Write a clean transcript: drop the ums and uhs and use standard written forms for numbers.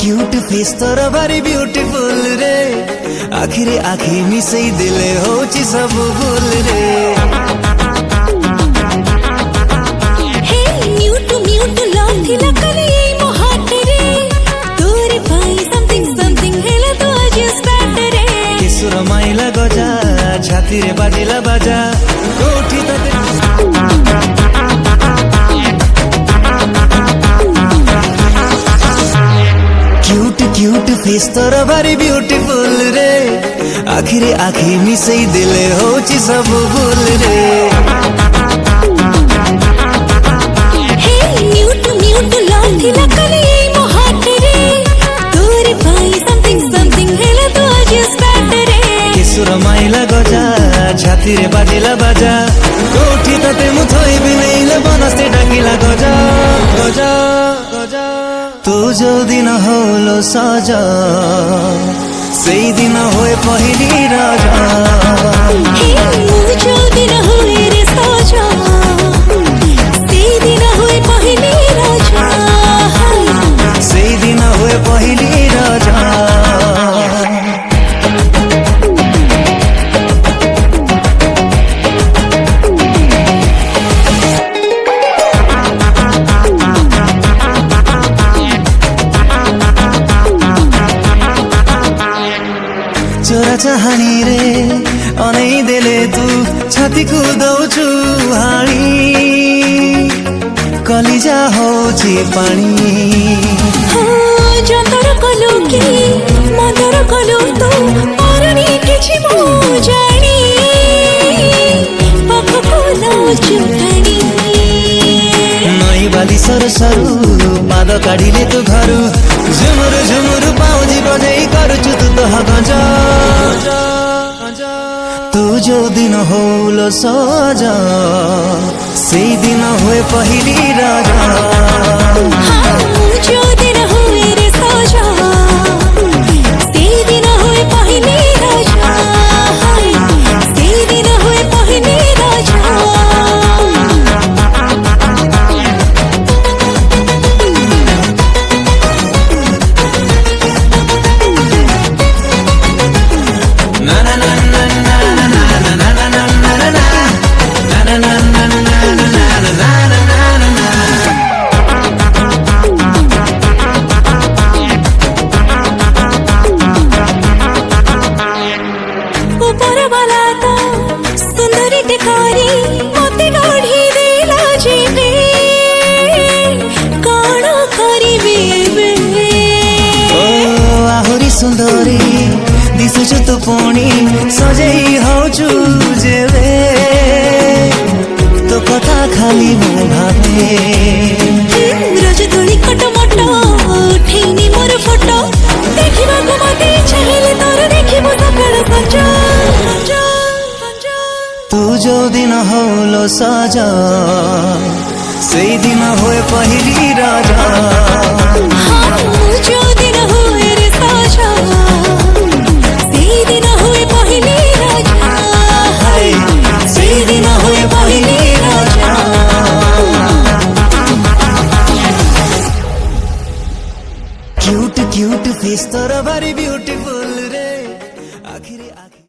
cute face तोर भारी beautiful रे आखिरे आखि मिसई दिले होची सब भूल रे हे म्यूट म्यूट लव थिला कले मो हाथ रे तोरे पाई समथिंग हेला तो आज स्टार्ट रे किसुर माइला गजा छाती रे बाजिला बाजा कोठी तते क्यूट फेस तोर भारी ब्यूटीफुल रे आखिरे आखि मिसई दिले होची सब भूल रे हे म्यूट म्यूट लव थिला कले मो हाथ रे तोरे पाई समथिंग हेला तो आज स्टार्ट रे किसुर माइला गजा छाती रे बाजिला बाजा कोठी तते मुथई बिनेइले बनस्ते डाकिला गजा गजा गजा तू जो दिन होलो साजा सेई दिन होए पहिली राजा हे जो दिन होए रे साजा सेई दिन होए पहिली राजा सेई दिन होए पहिली राजा चोरा चाहनी रे अनै देले तू छाती को दौछु हाणी कलिजा होची पानी जंतर कलो कि मदर कलो तो अरणी किछि मो जानी पाख फूलो चुटानी नई बाली सर सरु पाद काढिले तू घरु झुमुर झुमुर पाउजी बजाई करुछु तू तो गजा तू जो दिन होलो सजा सेई दिन होए पहिली राजा जो दिन होए रे साजा सेई दिन होए पहिली राजा सेई दिन होए पहिली राजा सुंदरी दिसुछु तू पुणी सजई होछु जेवे तो कथा खाली मो भावे रोज तुली कट मट उठेनी मोर फोटो देखिबा को मते चाहिले तोर देखिबो सकाळ संजा तू जो दिन होलो साजा सेई दिन होए पहिली राजा जो दिन होए रे साजा सेई दिन होए पहिली राजा सेई दिन होए पहिली राजा क्यूट फेस तोर भारी ब्यूटीफुल